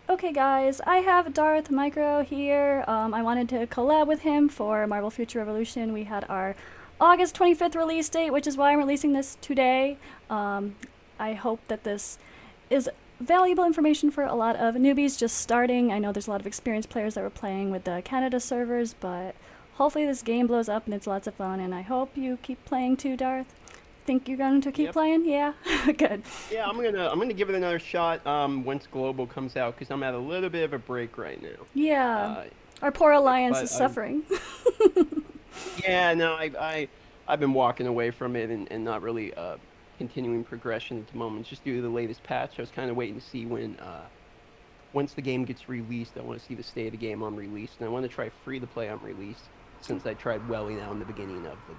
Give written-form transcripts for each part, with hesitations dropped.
Okay, guys, I have Darth Micro here. I wanted to collab with him for Marvel Future Revolution. We had our August 25th release date, which is why I'm releasing this today. Um, I hope that this is valuable information for a lot of newbies just starting. I know there's a lot of experienced players that were playing with the Canada servers, but hopefully this game blows up and it's lots of fun, and I hope you keep playing too, Darth. Think you're going to keep Yep. playing? Yeah? Good. Yeah, I'm gonna give it another shot once Global comes out because I'm at a little bit of a break right now. Yeah. Uh, Our poor alliance is but I suffering. yeah, no, I've been walking away from it and not really continuing progression at the moment just due to the latest patch. I was kind of waiting to see when once the game gets released, I want to see the state of the game on release, and I want to try free to play on release since I tried welling out in the beginning of the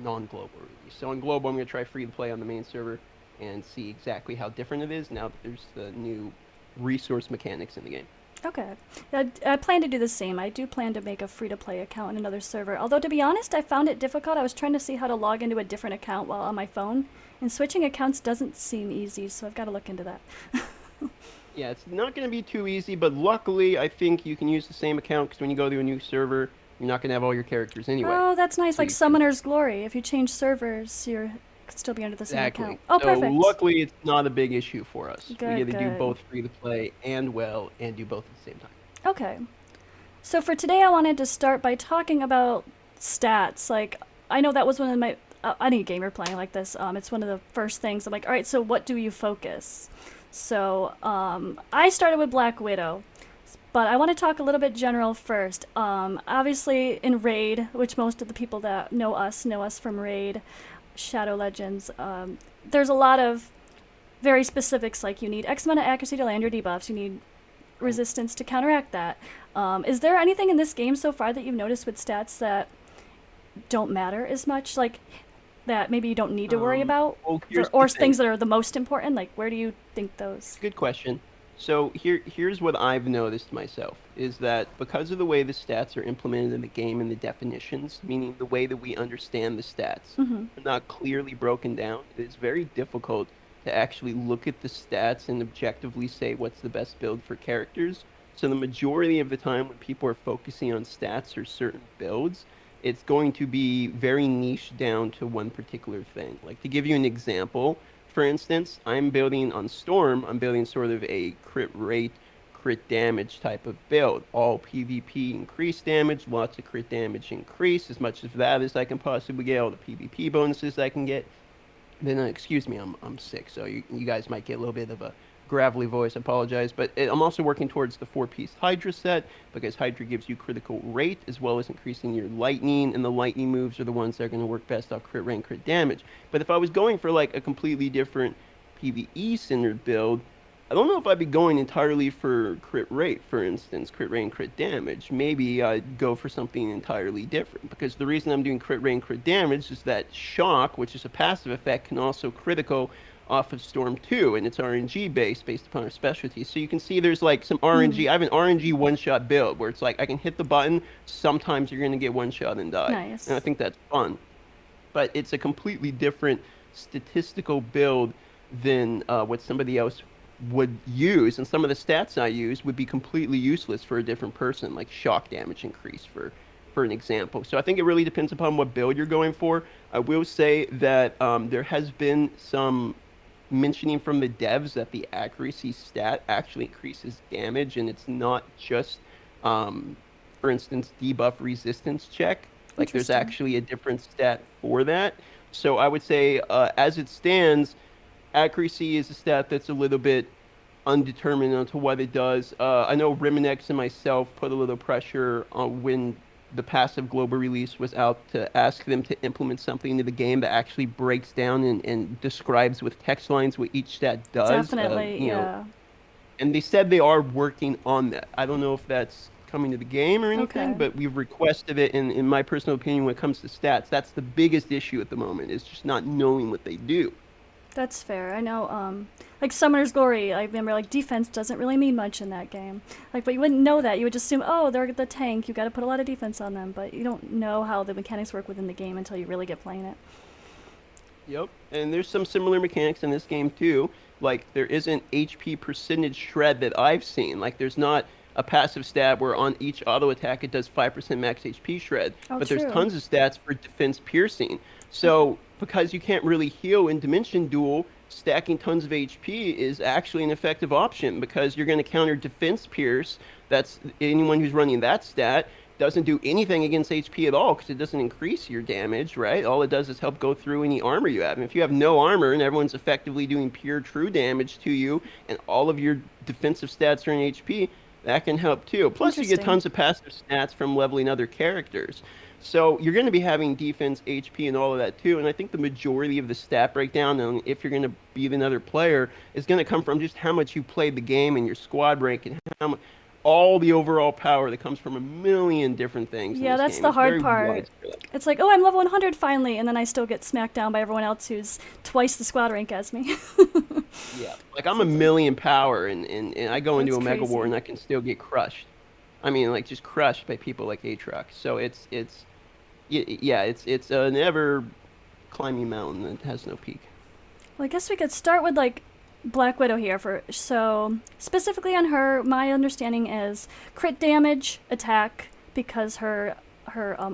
non-global release. So on global, I'm going to try free to play on the main server and see exactly how different it is now that there's the new resource mechanics in the game. Okay. I plan to do the same. I do plan to make a free to play account in another server. Although, to be honest, I found it difficult. I was trying to see how to log into a different account while on my phone, and switching accounts doesn't seem easy, so I've got to look into that. Yeah, it's not going to be too easy, but luckily, I think you can use the same account because when you go to a new server, you're not going to have all your characters anyway. Oh, that's nice. So Like you can Summoner's Glory. If you change servers, you could still be under the same account. exactly. Oh, So perfect. luckily, it's not a big issue for us. We get Good, to do good. both free to play and well, and do both at the same time. Okay. So for today, I wanted to start by talking about stats. Like, I know that was one of my any gamer playing like this. It's one of the first things. I'm like, all right, so what do you focus? So I started with Black Widow, but I want to talk a little bit general first. Obviously, in Raid, which most of the people that know us from Raid, Shadow Legends. There's a lot of very specifics, like you need X amount of accuracy to land your debuffs. You need Right. resistance to counteract that. Is there anything in this game so far that you've noticed with stats that don't matter as much, like that maybe you don't need to worry about, Well, for, here's the or things thing. that are the most important? Like, where do you think It's those? a good question. So here's what I've noticed myself is that because of the way the stats are implemented in the game and the definitions, meaning the way that we understand the stats Mm-hmm. are not clearly broken down, it is very difficult to actually look at the stats and objectively say what's the best build for characters. So the majority of the time when people are focusing on stats or certain builds, it's going to be very niche down to one particular thing. Like to give you an example, for instance, I'm building on Storm, I'm building sort of a crit rate, crit damage type of build. All PvP increase damage, lots of crit damage increase, as much of that as I can possibly get, all the PvP bonuses I can get. Then, excuse me, I'm sick, so you guys might get a little bit of a gravelly voice. I apologize, but I'm also working towards the four-piece Hydra set because Hydra gives you critical rate as well as increasing your lightning, and the lightning moves are the ones that are going to work best off crit rate and crit damage. But if I was going for like a completely different PvE centered build, I don't know if I'd be going entirely for crit rate, for instance, crit rate and crit damage. Maybe I'd go for something entirely different because the reason I'm doing crit rate and crit damage is that Shock, which is a passive effect, can also critical off of Storm 2, and it's RNG based upon our specialty. So you can see there's like some Mm-hmm. RNG. I have an RNG one-shot build where it's like I can hit the button, sometimes you're going to get one shot and die. And I Nice. think that's fun. But it's a completely different statistical build than what somebody else would use. And some of the stats I use would be completely useless for a different person, like shock damage increase for an example. So I think it really depends upon what build you're going for. I will say that there has been some mentioning from the devs that the accuracy stat actually increases damage, and it's not just, um, for instance, debuff resistance check. Like there's Interesting. actually a different stat for that. So I would say, as it stands, accuracy is a stat that's a little bit undetermined onto what it does. I know Riminex and myself put a little pressure on when the passive global release was out to ask them to implement something into the game that actually breaks down and describes with text lines what each stat does. Definitely, yeah. And they said they are working on that. I don't know if that's coming to the game or anything, Okay. but we've requested it. And in my personal opinion, when it comes to stats, that's the biggest issue at the moment is just not knowing what they do. That's fair. I know, like Summoner's Glory, I remember, like, defense doesn't really mean much in that game. Like, but you wouldn't know that. You would just assume, oh, they're the tank, you gotta put a lot of defense on them, but you don't know how the mechanics work within the game until you really get playing it. Yep. And there's some similar mechanics in this game too like there isn't HP percentage shred that I've seen. Like there's not a passive stat where on each auto attack it does 5% max HP shred, Oh, but there's true. tons of stats for defense piercing. Okay. So because you can't really heal in Dimension Duel, stacking tons of HP is actually an effective option because you're going to counter defense pierce. That's anyone who's running that stat doesn't do anything against HP at all because it doesn't increase your damage, right? All it does is help go through any armor you have. And if you have no armor and everyone's effectively doing pure true damage to you and all of your defensive stats are in HP, that can help too. Plus, you get Interesting. tons of passive stats from leveling other characters. So you're going to be having defense, HP, and all of that too. And I think the majority of the stat breakdown, and if you're going to be another player, is going to come from just how much you played the game and your squad rank and how much, all the overall power that comes from a million different things in Yeah, this that's game. the It's hard very part. widespread. It's like, oh, I'm level 100 finally, and then I still get smacked down by everyone else who's twice the squad rank as me. Yeah, like I'm So a it's like, million power, and I go into that's a Mega War crazy. and I can still get crushed. I mean, like just crushed by people like Aatrox. So yeah, it's an ever climbing mountain that has no peak. Well, I guess we could start with like Black Widow here for so specifically on her. My understanding is crit damage attack because her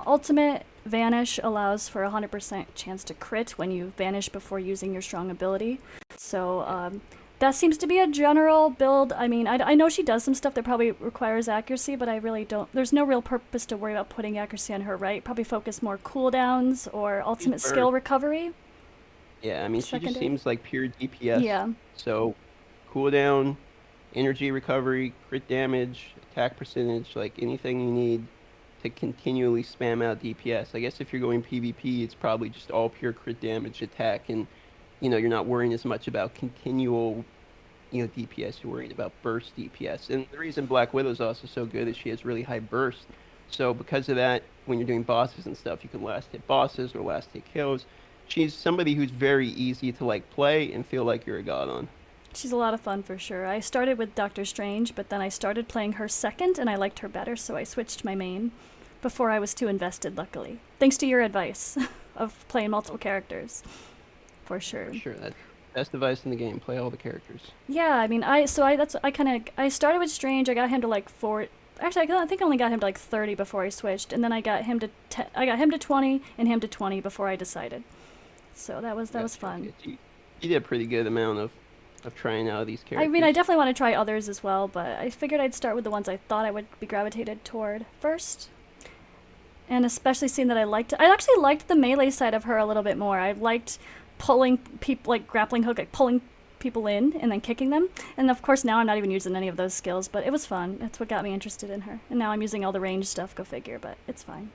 ultimate vanish allows for a 100% chance to crit when you vanish before using your strong ability. So that seems to be a general build. I mean, I know she does some stuff that probably requires accuracy, but I really don't. There's no real purpose to worry about putting accuracy on her, right? Probably focus more cooldowns or She's ultimate skill burst. recovery. Yeah, I mean, she just Secondary. seems like pure DPS. Yeah. So cooldown, energy recovery, crit damage, attack percentage, like anything you need to continually spam out DPS. I guess if you're going PvP, it's probably just all pure crit damage attack, and you're not worrying as much about continual DPS. You're worried about burst DPS. And the reason Black Widow is also so good is she has really high burst. So because of that, when you're doing bosses and stuff, you can last hit bosses or last hit kills. She's somebody who's very easy to like play and feel like you're a god on. She's a lot of fun for sure. I started with Doctor Strange, but then I started playing her second and I liked her better, so I switched my main before I was too invested, luckily. Thanks to your advice of playing multiple characters, for sure. For sure, that's best device in the game. Play all the characters. Yeah, I mean, I started with Strange. I got him to like 4. Actually, I think I only got him to like 30 before I switched, and then I got him to I got him to 20 and him to 20 before I decided. So that was Gotcha. fun. Yeah, you did a pretty good amount of trying out these I mean, I characters. definitely want to try others as well, but I figured I'd start with the ones I thought I would be gravitated toward first. And especially seeing that I actually liked the melee side of her a little bit more. I liked pulling people, like grappling hook, like pulling people in and then kicking them. And of course, now I'm not even using any of those skills, but it was fun. That's what got me interested in her. And now I'm using all the range stuff, go figure, but it's fine.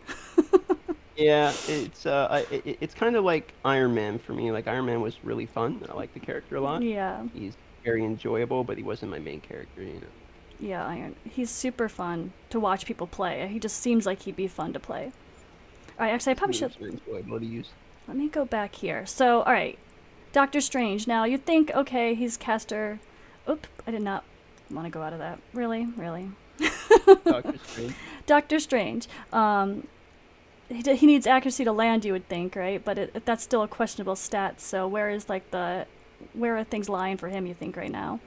Yeah, it's kind of like Iron Man for me. Like Iron Man was really fun. I like the character a lot. Yeah, He's very enjoyable, but he wasn't my main character. yeah, Iron. He's super fun to watch people play. He just seems like he'd be fun to play. All right, actually, I His probably should. moves are enjoyable to use. Let me go back here. So, all right, Doctor Strange. Now, you'd think, okay, he's caster. Oop, I did not want to go out of that. Really? Really? Doctor Strange. Doctor Strange. He needs accuracy to land, you would think, right? But that's still a questionable stat. So, where are things lying for him, you think, right now?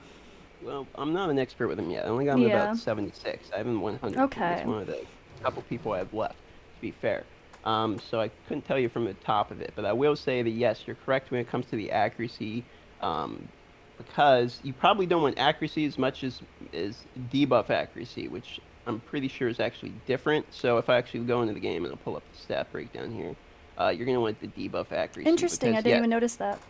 Well, I'm not an expert with him yet. I only got him Yeah. about 76. I haven't 100. He's Okay. one of the couple people I have left, to be fair. So I couldn't tell you from the top of it, but I will say that yes, you're correct when it comes to the accuracy, um, because you probably don't want accuracy as much as debuff accuracy, which I'm pretty sure is actually different. So if I actually go into the game and I'll pull up the stat breakdown here, you're gonna want the debuff accuracy Interesting. I because didn't yeah, even notice that.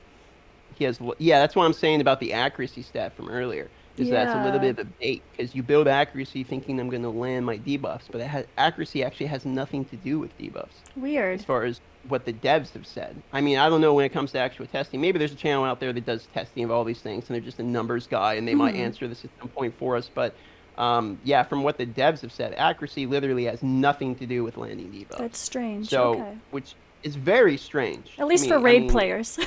yeah, that's what I'm saying about the accuracy stat from earlier. Is that it's a little Yeah. bit of a bait because you build accuracy thinking I'm going to land my debuffs, but accuracy actually has nothing to do with debuffs as Weird. far as what the devs have said. I mean, I don't know when it comes to actual testing. Maybe there's a channel out there that does testing of all these things, and they're just a numbers guy, and they might Hmm. answer this at some point for us. But yeah, from what the devs have said, accuracy literally has nothing to do with landing That's debuffs. strange. So, Okay. which is very strange At to least for me. I raid mean, players.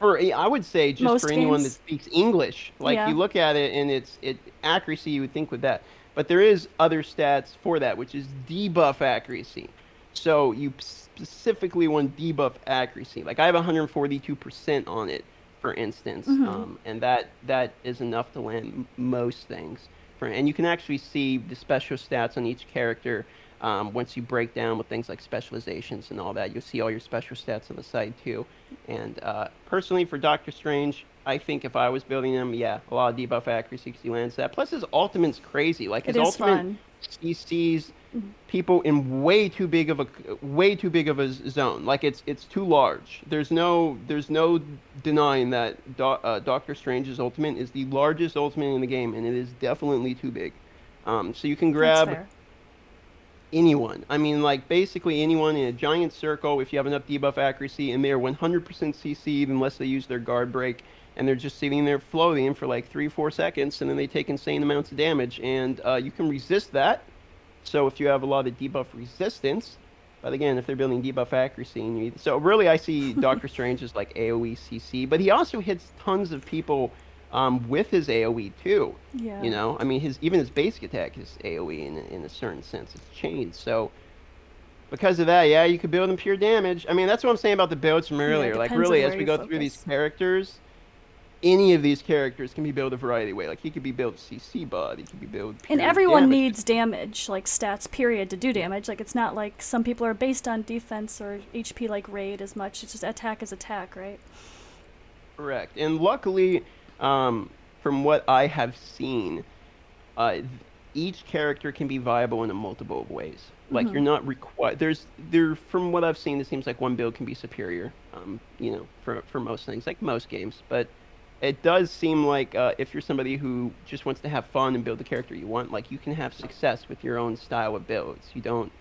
I would say just for Most anyone that games. speaks English, like Yeah. you look at it and it accuracy you would think with that, but there is other stats for that, which is debuff accuracy. So you specifically want debuff accuracy. Like I have 142% on it for instance, Mm-hmm. and that is enough to land most things. And you can actually see the special stats on each character once you break down with things like specializations and all that. You'll see all your special stats on the side too. And personally, for Doctor Strange, I think if I was building him, yeah, a lot of debuff accuracy because he lands that. Plus, his ultimate's crazy. Like It his is ultimate fun. CCs people in way too big of a zone. Like it's too large. There's no denying that Doctor Strange's ultimate is the largest ultimate in the game, and it is definitely too big. So you can That's grab fair. anyone. I mean, like basically anyone in a giant circle if you have enough debuff accuracy, and they are 100% CC'd unless they use their guard break, and they're just sitting there floating for like 3-4 seconds, and then they take insane amounts of damage, and you can resist that. So if you have a lot of debuff resistance, but again, if they're building debuff accuracy, and so really I see Doctor Strange as like AoE CC, but he also hits tons of people with his AoE too. Yeah. I mean even his basic attack is AoE in a certain sense. It's chained. So because of that, yeah, you could build in pure damage. I mean, that's what I'm saying about the builds from Yeah, it earlier. Like depends on really, where as we you go through these focus. characters, any of these characters can be built a variety of way. Like he could be built CC bot, he could be built And pure everyone damage. needs damage, like stats, period, to do damage. Like, it's not like some people are based on defense or HP like raid as much. It's just attack is attack, right? Correct. And luckily, from what I have seen, uh, each character can be viable in a multiple of ways. Like Mm-hmm. you're not required. From what I've seen, it seems like one build can be superior. For most things, like most games. But it does seem like if you're somebody who just wants to have fun and build the character you want, like you can have success with your own style of builds. You don't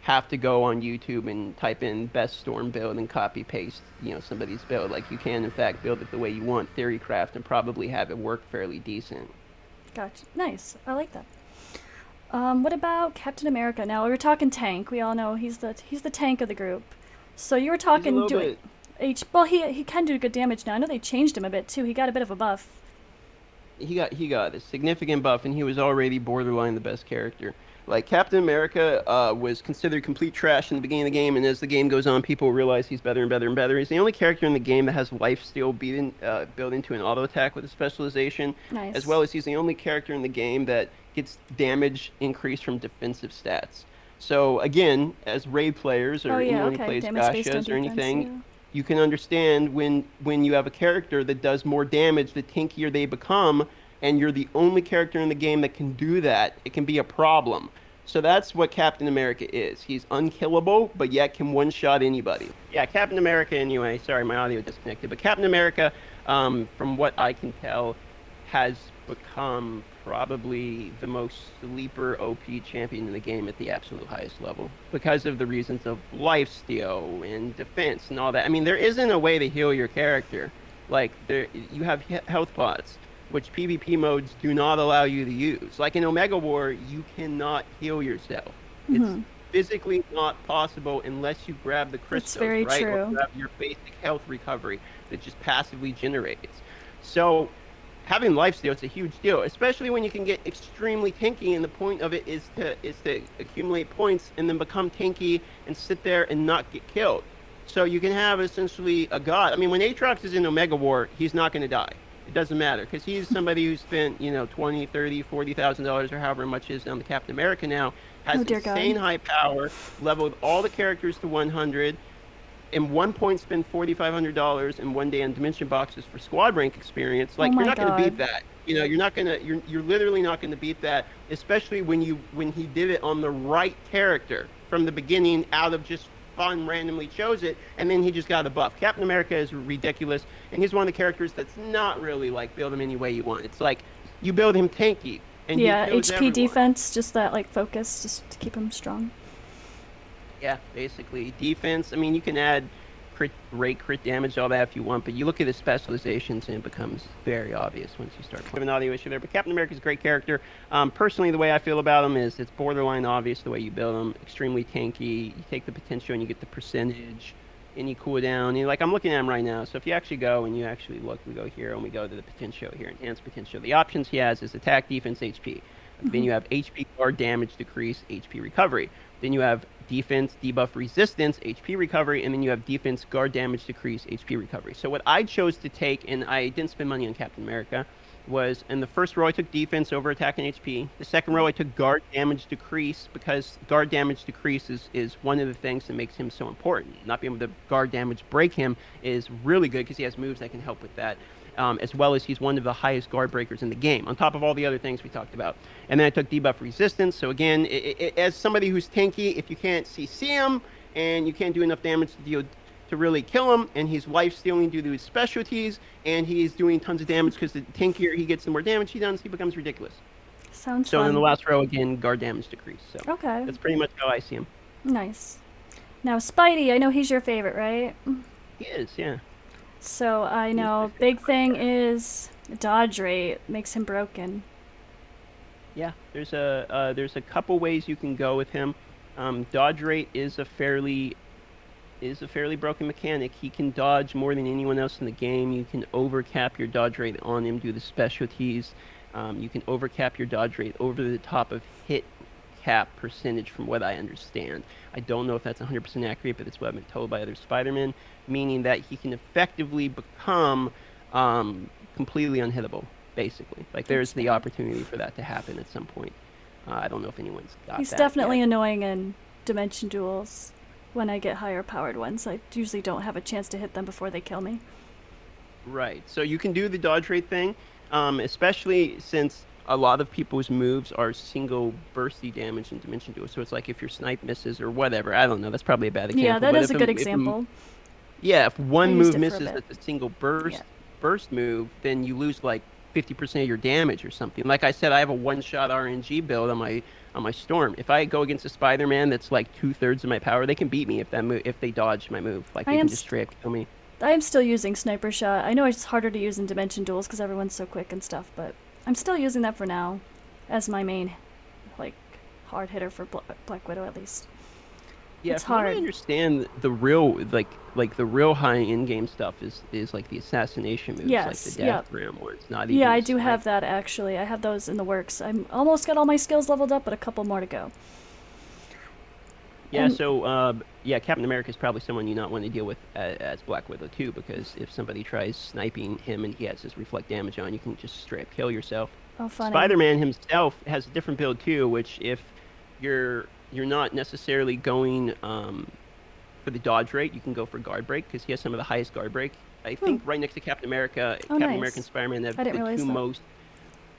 have to go on YouTube and type in best storm build and copy paste, somebody's build. Like you can in fact build it the way you want, theorycraft, and probably have it work fairly decent. Gotcha. Nice. I like that. What about Captain America? Now we're talking tank. We all know he's the tank of the group. So you were He's a talking little doing bit Well, he can do good damage now. I know they changed him a bit too. He got a bit of a buff. he got a significant buff, and he was already borderline the best character. Like Captain America was considered complete trash in the beginning of the game, and as the game goes on, people realize he's better and better and better. He's the only character in the game that has life steal built into an auto attack with a specialization, as Nice. well as he's the only character in the game that gets damage increase from defensive stats. So again, as raid players Oh or yeah. anyone who Okay. plays Damage based on gachas or defense. anything, Yeah. you can understand when you have a character that does more damage, the tankier they become, and you're the only character in the game that can do that, it can be a problem. So that's what Captain America is. He's unkillable, but yet can one-shot anybody. Yeah, Captain America. Anyway, sorry, my audio disconnected. But Captain America, from what I can tell, has become probably the most sleeper OP champion in the game at the absolute highest level because of the reasons of lifesteal and defense and all that. I mean, there isn't a way to heal your character. Like you have health pots, which PvP modes do not allow you to use. Like in Omega War, you cannot heal yourself. It's Mm-hmm. physically not possible unless you grab the It's crystals, very right? Or true. grab your basic health recovery that just passively generates. So having lifesteal is a huge deal, especially when you can get extremely tanky, and the point of it is to accumulate points and then become tanky and sit there and not get killed. So you can have essentially a god. I mean, when Aatrox is in Omega War, he's not going to die. It doesn't matter because he's somebody who spent 20, 30, $40,000 or however much is on the Captain America now, Oh has dear insane God. high power, leveled all the characters to 100, in one point spend $4,500 in one day on dimension boxes for squad rank experience. Oh Like you're my not going to God. beat that. You're not gonna. You're literally not going to beat that, especially when he did it on the right character from the beginning, out of just fun, randomly chose it, and then he just got a buff. Captain America is ridiculous, and he's one of the characters that's not really like build him any way you want. It's like you build him tanky, and he Yeah. kills HP everyone. defense, just that like focus, just to keep him strong. Yeah, basically defense. I mean, you can add crit damage, all that if you want, but you look at his specializations and it becomes very obvious once you start. We have an audio issue there, but Captain America's a great character. Personally, the way I feel about him is it's borderline obvious the way you build him. Extremely tanky. You take the potential and you get the percentage. Any cooldown. Like I'm looking at him right now. So if you actually go and you actually look, we go here and we go to the potential here, enhanced potential. The options he has is attack, defense, HP. Then you have HP guard damage decrease, HP recovery. Then you have defense debuff resistance, HP recovery, and then you have defense guard damage decrease, HP recovery. So what I chose to take, and I didn't spend money on Captain America, was in the first row I took defense over attack and HP. The second row I took guard damage decrease because guard damage decrease is one of the things that makes him so important. Not being able to guard damage break him is really good because he has moves that can help with that. As well as he's one of the highest guard breakers in the game, on top of all the other things we talked about. And then I took debuff resistance. So again, as somebody who's tanky, if you can't CC him and you can't do enough damage to really kill him, and he's life stealing due to his specialties, and he's doing tons of damage because the tankier he gets, the more damage he does, he becomes ridiculous. Sounds So fun. in the last row, again, guard damage decrease. So Okay. that's pretty much how I see him. Nice. Now, Spidey, I know he's your favorite, right? He is, yeah. So I He's my know favorite big part. thing is dodge rate makes him broken. Yeah, there's a couple ways you can go with him. Dodge rate is a fairly broken mechanic. He can dodge more than anyone else in the game. You can overcap your dodge rate on him due to specialties. You can overcap your dodge rate over the top of hit cap percentage, from what I understand. I don't know if that's 100% accurate, but it's what I've been told by other Spider-Men, meaning that he can effectively become completely unhittable, basically. Like, there's the opportunity for that to happen at some point. I don't know if anyone's got He's that definitely yet. annoying in Dimension Duels. When I get higher powered ones, I usually don't have a chance to hit them before they kill me. Right. So you can do the dodge rate thing, especially since a lot of people's moves are single bursty damage in Dimension Duel. So it's like if your snipe misses or whatever. I don't know. That's probably a bad example. Yeah, that but is a good example. Yeah, if I one used move it for a misses bit. that's a single Yeah. burst move, then you lose like 50% of your damage or something. Like I said, I have a one-shot RNG build on my Storm. If I go against a Spider-Man that's like 2/3 of my power, they can beat me if they dodge my move. Like I they am can just straight up kill me. I am still using Sniper Shot. I know it's harder to use in Dimension Duels because everyone's so quick and stuff, but I'm still using that for now as my main, like, hard hitter for Black Widow at least. Yeah, It's from what I hard. understand, the real like the real high in-game stuff is like the assassination moves, like Yes, the yep. death ram, where it's not Yeah, even I the do snipe. have that actually. I have those in the works. I'm almost got all my skills leveled up, but a couple more to go. Yeah, And so yeah, Captain America is probably someone you not want to deal with as Black Widow too, because if somebody tries sniping him and he has his reflect damage on, you can just straight up kill yourself. oh, funny. Spider-Man himself has a different build too, which if you're not necessarily going for the dodge rate, you can go for guard break because he has some of the highest guard break. I think right next to Captain America, Oh, Captain America and nice. Spider-Man have I didn't the realize two that. most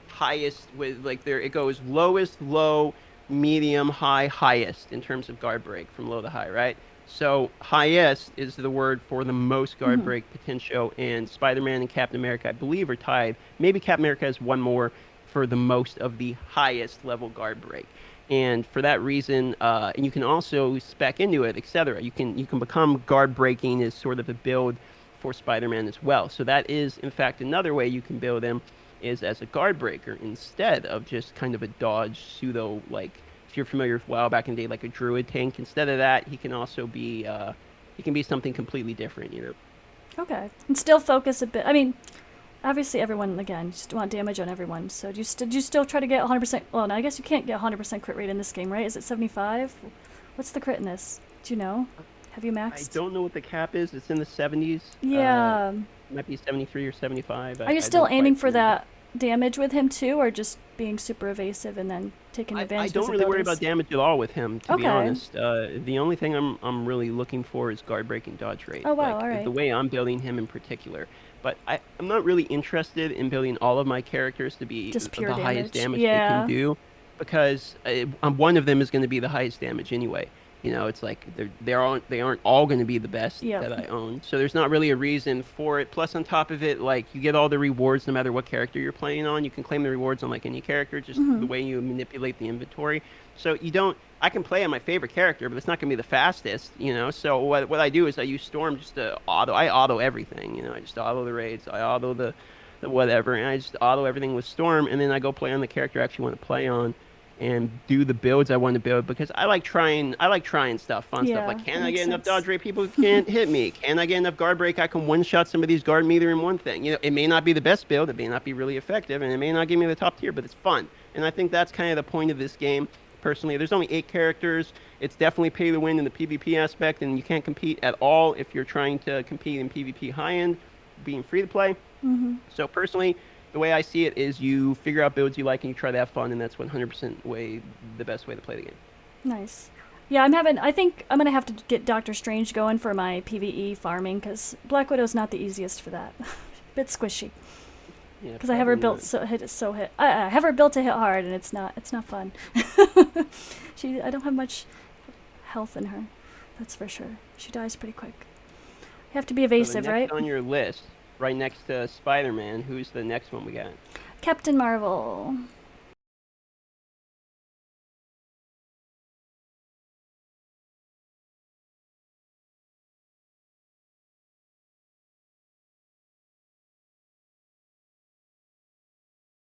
highest with like there it goes lowest, low, medium, high, highest in terms of guard break from low to high, right? So highest is the word for the most guard Mm-hmm. break potential, and Spider-Man and Captain America, I believe, are tied. Maybe Captain America has one more for the most of the highest level guard break. And for that reason, and you can also spec into it, etc. You can become guard breaking as sort of a build for Spider-Man as well. So that is, in fact, another way you can build him is as a guard breaker instead of just kind of a dodge pseudo, like if you're familiar with WoW back in the day, like a druid tank. Instead of that, he can also be he can be something completely different, you know. Okay. And still focus a bit. I mean, obviously everyone, again, you just want damage on everyone. So do you still try to get 100%? Well, no, I guess you can't get 100% crit rate in this game, right? Is it 75? What's the crit in this? Do you know? Have you I maxed? don't know what the cap is. It's in the 70s. Yeah. It might be 73 or 75. Are you I still don't aiming quite for remember. that damage with him too, or just being super evasive and then taking I advantage of his don't really worry abilities? about damage at all with him, to be Okay. honest. The only thing I'm really looking for is guard break and dodge rate. Oh, wow, Like alright. the way I'm building him in particular. But I'm not really interested in building all of my characters to be Just pure the highest damage. damage they Yeah. can do, because one of them is going to be the highest damage anyway. You know, it's like they aren't all going to be the best Yep. that I own. So there's not really a reason for it. Plus, on top of it, like you get all the rewards no matter what character you're playing on. You can claim the rewards on like any character, just the way you manipulate the inventory. So you don't. I can play on my favorite character, but it's not going to be the fastest. You know. So what I do is I use Storm just to auto. I auto everything. You know, I just auto the raids. I auto the whatever, and I just auto everything with Storm, and then I go play on the character I actually want to play on. and do the builds I want to build because I like trying stuff, fun stuff. Like, Yeah, that can I makes get enough sense. dodge rate people who can't hit me? Can I get enough guard break I can one shot some of these guard meter in one thing? It may not be the best build, it may not be really effective, and it may not give me the top tier, but it's fun. And I think that's kind of the point of this game. Personally, there's only 8 characters. It's definitely pay to win in the PvP aspect, and you can't compete at all if you're trying to compete in PvP high end, being free to play. Mm-hmm. So personally, the way I see it is you figure out builds you like and you try to have fun, and that's 100% the best way to play the game. Nice. Yeah, I think I'm gonna have to get Doctor Strange going for my PVE farming because Black Widow's not the easiest for that. Bit squishy. Yeah, Because I have her probably built not. I have her built to hit hard, and it's not fun. I don't have much health in her, that's for sure. She dies pretty quick. You have to be So the evasive, next right? on your list, right next to Spider-Man, who's the next one we got? Captain Marvel.